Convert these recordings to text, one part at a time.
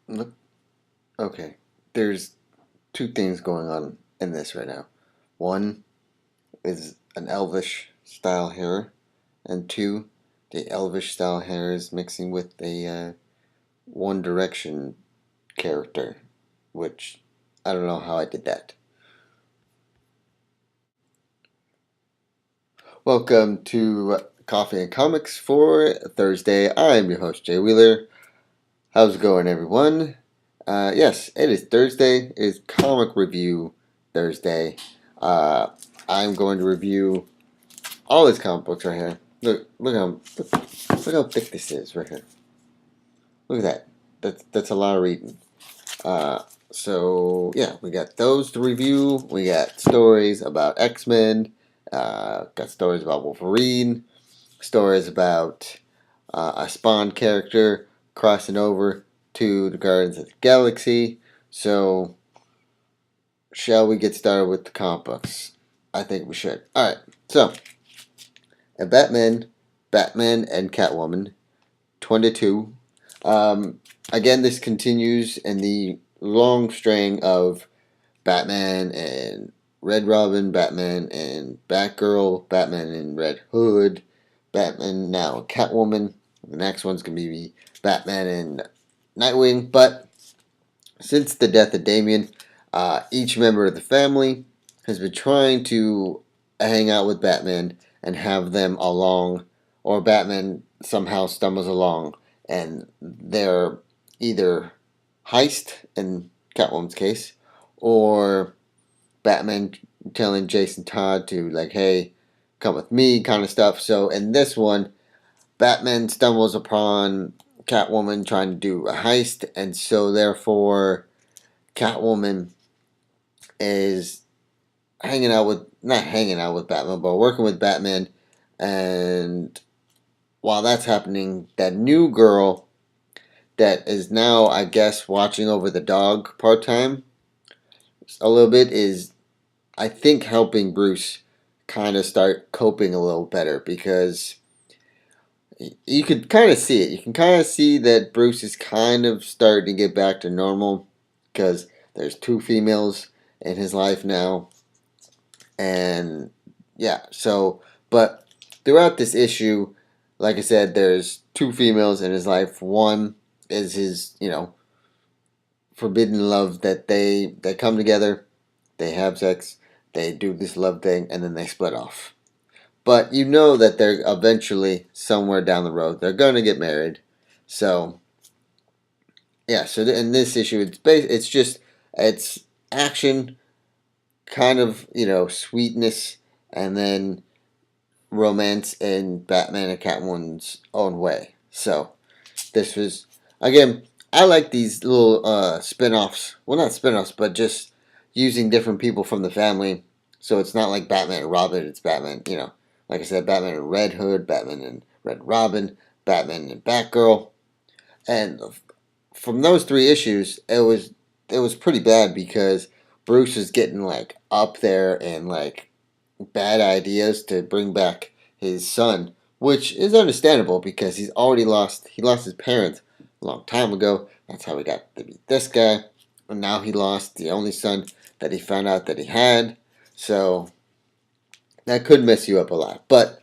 Look, okay. There's two things going on in this right now. One is an Elvish style hair, and two, the Elvish style hair is mixing with a One Direction character, which I don't know how I did that. Welcome to Coffee and Comics for Thursday. I'm your host, Jay Wheeler. How's it going, everyone? Yes, it is Thursday. It is Comic Review Thursday. Uh, I'm going to review all these comic books right here. Look how thick this is right here. Look at that. That's a lot of reading. Uh, so yeah, we got those to review. We got stories about X-Men. Got stories about Wolverine. Stories about a Spawn character crossing over to the Guardians of the Galaxy. So, shall we get started with the comic books? I think we should. Alright, so, Batman and Catwoman, 22. Again, this continues in the long string of Batman and Red Robin, Batman and Batgirl, Batman and Red Hood, Batman now Catwoman. The next one's going to be Batman and Nightwing. But since the death of Damian, each member of the family has been trying to hang out with Batman and have them along, or Batman somehow stumbles along and they're either heist, in Catwoman's case, or Batman telling Jason Todd to, like, hey, come with me, kind of stuff. So in this one, Batman stumbles upon Catwoman trying to do a heist, and so therefore Catwoman is not hanging out with Batman, but working with Batman. And while that's happening, that new girl that is now, I guess, watching over the dog part time a little bit is, I think, helping Bruce kind of start coping a little better, because you could kind of see it. You can kind of see that Bruce is kind of starting to get back to normal, because there's two females in his life now. And yeah, so, but throughout this issue, like I said, there's two females in his life. One is his, forbidden love, that they come together, they have sex, they do this love thing, and then they split off. But you know that they're eventually, somewhere down the road, they're going to get married. So yeah, so in this issue, it's just, it's action, kind of, sweetness, and then romance in Batman and Catwoman's own way. So this was, again, I like these little spin-offs. Well, not spin-offs, but just using different people from the family. So it's not like Batman and Robin, it's Batman, like I said, Batman and Red Hood, Batman and Red Robin, Batman and Batgirl. And from those three issues, it was pretty bad, because Bruce is getting, like, up there and, like, bad ideas to bring back his son, which is understandable because he lost his parents a long time ago. That's how he got to be this guy. And now he lost the only son that he found out that he had. So that could mess you up a lot. But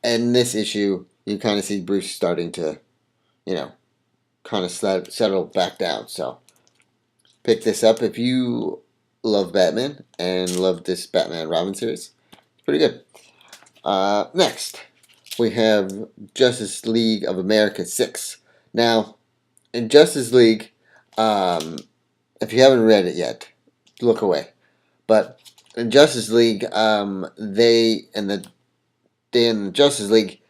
in this issue, you kind of see Bruce starting to, you know, kind of settle back down. So pick this up if you love Batman and love this Batman and Robin series. It's pretty good. Next, we have Justice League of America 6. Now, in Justice League, if you haven't read it yet, look away. But in Justice League, in the Justice League,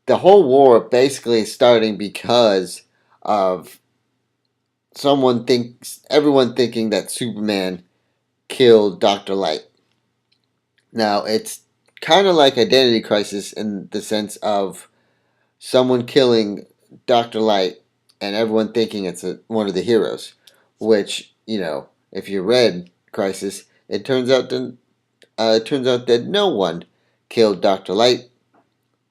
the whole war basically is starting because of everyone thinking that Superman killed Dr. Light. Now, it's kind of like Identity Crisis in the sense of someone killing Dr. Light and everyone thinking it's one of the heroes, which, if you read Crisis, it turns out that no one killed Dr. Light.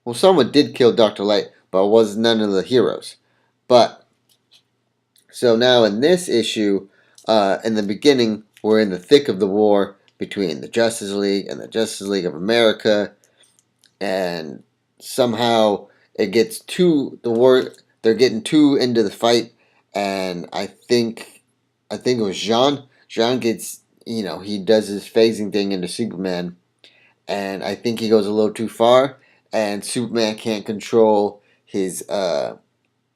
Well, someone did kill Dr. Light, but it was none of the heroes. But So now in this issue, in the beginning, we're in the thick of the war between the Justice League and the Justice League of America, and somehow it gets too the war. They're getting too into the fight, and I think it was Jean. Jean gets, he does his phasing thing into Superman, and I think he goes a little too far, and Superman can't control his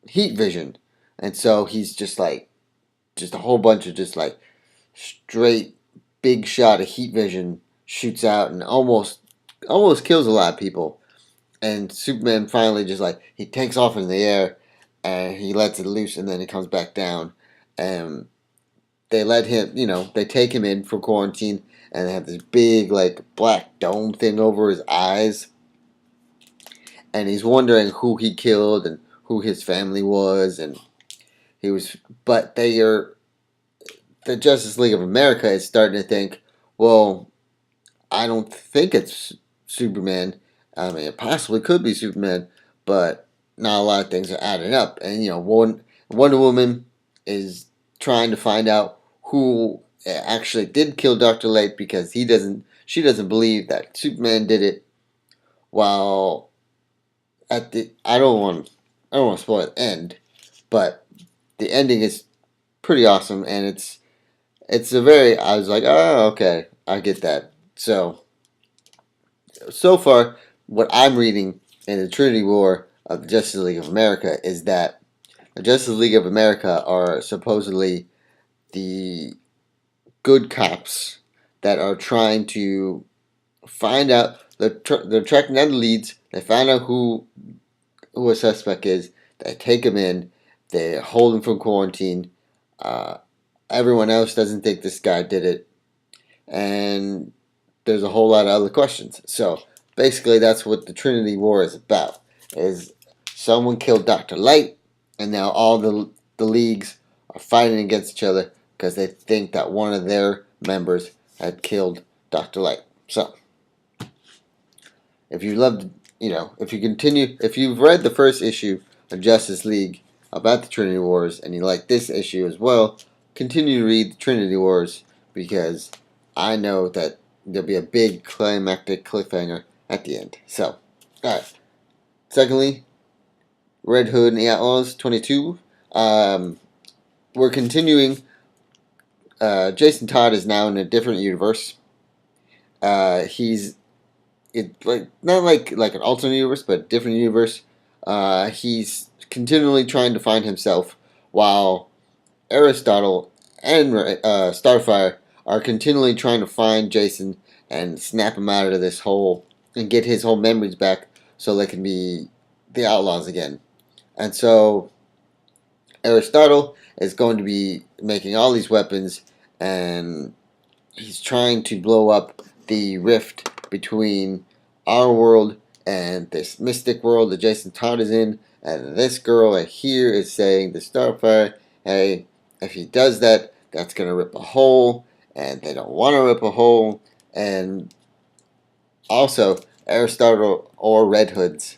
heat vision, and so he's just a whole bunch of just like straight big shot of heat vision shoots out and almost kills a lot of people. And Superman finally just like he takes off in the air and he lets it loose and then he comes back down. And they let him, they take him in for quarantine and they have this big like black dome thing over his eyes. And he's wondering who he killed and who his family was, and he was, but they are the Justice League of America is starting to think, well, I don't think it's Superman. I mean, it possibly could be Superman, but not a lot of things are adding up. And Wonder Woman is trying to find out who actually did kill Dr. Light because she doesn't believe that Superman did it. While I don't want to spoil the end, but the ending is pretty awesome, and I was like, oh, okay, I get that. So far, what I'm reading in the Trinity War of the Justice League of America is that the Justice League of America are supposedly the good cops that are trying to find out. They're tracking down the leads. They find out who a suspect is. They take him in. They hold him from quarantine. Uh, Everyone else doesn't think this guy did it, and there's a whole lot of other questions. So basically, that's what the Trinity War is about. Is someone killed Dr. Light, and now all the leagues are fighting against each other because they think that one of their members had killed Dr. Light. So if you loved, if you've read the first issue of Justice League about the Trinity Wars and you like this issue as well, continue to read the Trinity Wars because I know that there'll be a big climactic cliffhanger at the end. So, alright. Secondly, Red Hood and the Outlaws 22. We're continuing. Jason Todd is now in a different universe. He's not like an alternate universe, but a different universe. He's continually trying to find himself, while Aristotle and Starfire are continually trying to find Jason and snap him out of this hole and get his whole memories back so they can be the outlaws again. And so Aristotle is going to be making all these weapons, and he's trying to blow up the rift between our world and this mystic world that Jason Todd is in. And this girl here is saying to Starfire, hey, if he does that, that's going to rip a hole, and they don't want to rip a hole. And also, Aristotle or Red Hood's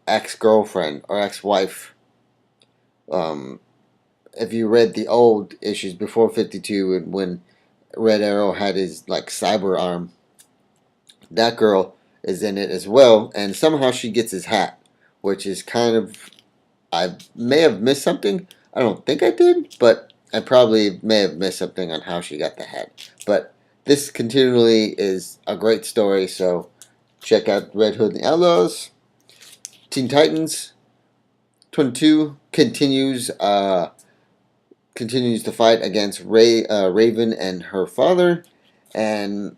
ex-girlfriend or ex-wife, if you read the old issues before 52 and when Red Arrow had his like cyber arm, that girl is in it as well, and somehow she gets his hat, which is kind of, I may have missed something. I don't think I did, but I probably may have missed something on how she got the hat. But this continually is a great story, so check out Red Hood and the Outlaws. Teen Titans 22 continues to fight against Raven and her father, and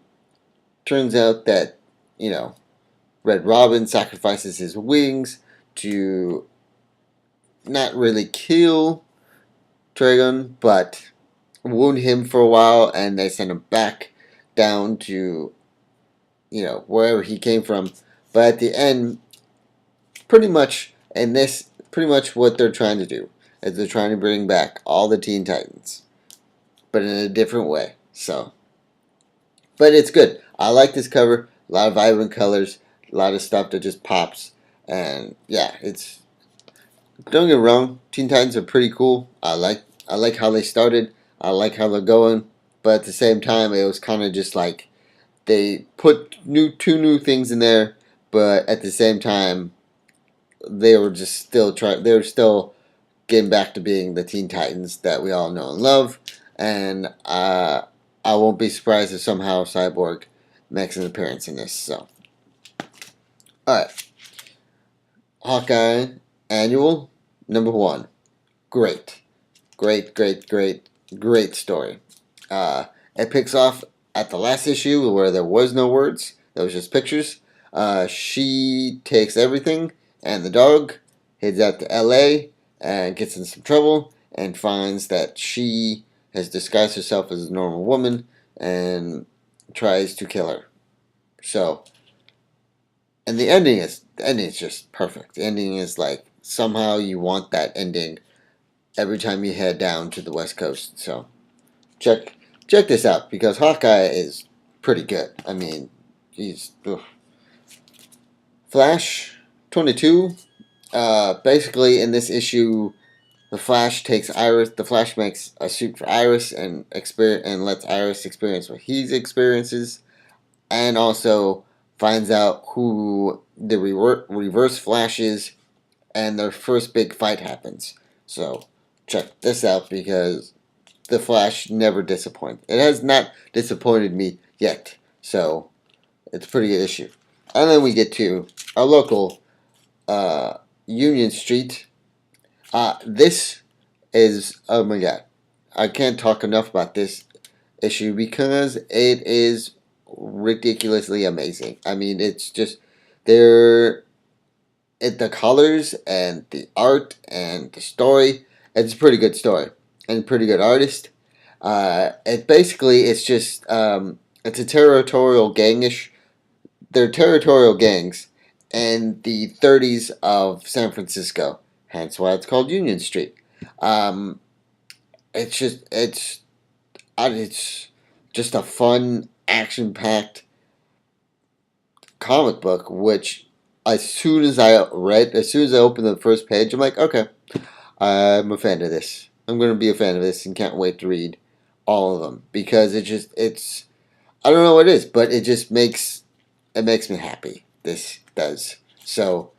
turns out that Red Robin sacrifices his wings to not really kill Trigon, but wound him for a while, and they send him back down to wherever he came from. But at the end, pretty much what they're trying to do is they're trying to bring back all the Teen Titans, but in a different way. So, but it's good. I like this cover. A lot of vibrant colors, a lot of stuff that just pops, and yeah, don't get me wrong. Teen Titans are pretty cool. I like I like how they started. I like how they're going. But at the same time, it was kind of just like they put two new things in there, but at the same time, they were just still trying. They were still getting back to being the Teen Titans that we all know and love. And I won't be surprised if somehow Cyborg makes an appearance in this. So, all right, Hawkeye Annual #1. Great, great story. It picks off at the last issue where there was no words, there was just pictures. She takes everything and the dog, heads out to LA and gets in some trouble and finds that she has disguised herself as a normal woman and tries to kill her. So, and the ending is just perfect. The ending is like somehow you want that ending every time you head down to the West Coast. So check this out because Hawkeye is pretty good. I mean, he's Flash 22. Basically, in this issue, the Flash takes Iris. The Flash makes a suit for Iris and lets Iris experience what he experiences, and also finds out who the Reverse Flash is, and their first big fight happens. So check this out because the Flash never disappoints. It has not disappointed me yet, so it's a pretty good issue. And then we get to our local Union Street. This is, oh my god, I can't talk enough about this issue because it is ridiculously amazing. I mean, it's just the colors and the art and the story. It's a pretty good story and a pretty good artist. It's just it's a territorial gangish. They're territorial gangs in the 30s of San Francisco. Hence why it's called Union Street. Um, it's just a fun, action-packed comic book. Which as soon as I opened the first page, I'm like, okay, I'm a fan of this. I'm going to be a fan of this and can't wait to read all of them because it's I don't know what it is, but it makes me happy. This does. So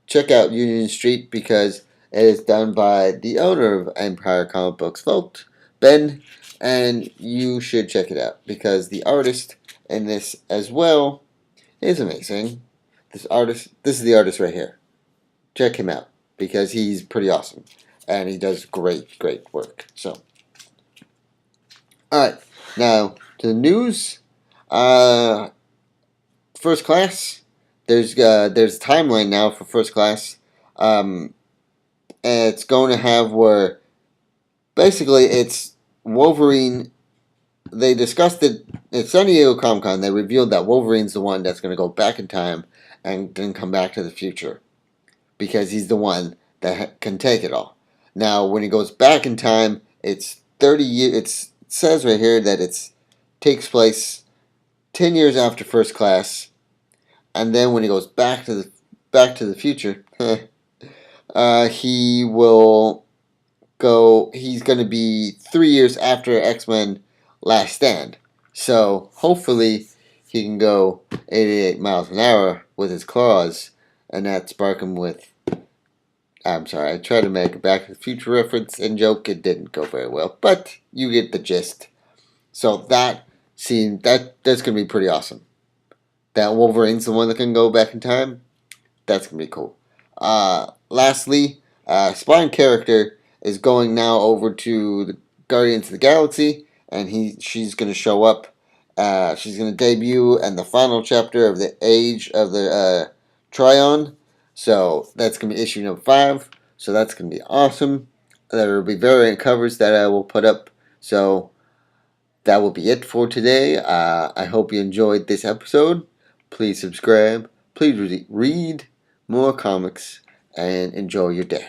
check out Union Street because it is done by the owner of Empire Comic Books Vault, Ben, and you should check it out because the artist in this as well is amazing. This is the artist right here. Check him out because he's pretty awesome and he does great work. So, all right, now to the news. First Class. There's a timeline now for First Class. And it's going to have where basically it's Wolverine. They discussed it at San Diego Comic Con. They revealed that Wolverine's the one that's going to go back in time and then come back to the future because he's the one that can take it all. Now, when he goes back in time, it's 30 years. It says right here that it takes place 10 years after First Class, and then when he goes back to the future, he will go. He's going to be 3 years after X-Men Last Stand. So hopefully he can go 88 miles an hour with his claws, and not spark him with. I'm sorry, I tried to make a Back to the Future reference and joke. It didn't go very well, but you get the gist. So that's going to be pretty awesome. That Wolverine's the one that can go back in time. That's going to be cool. Lastly, Spine character is going now over to the Guardians of the Galaxy, and she's going to show up. She's going to debut in the final chapter of the Age of the Tryon. So that's going to be issue #5. So that's going to be awesome. There will be variant covers that I will put up. So that will be it for today. I hope you enjoyed this episode. Please subscribe. Please read more comics and enjoy your day.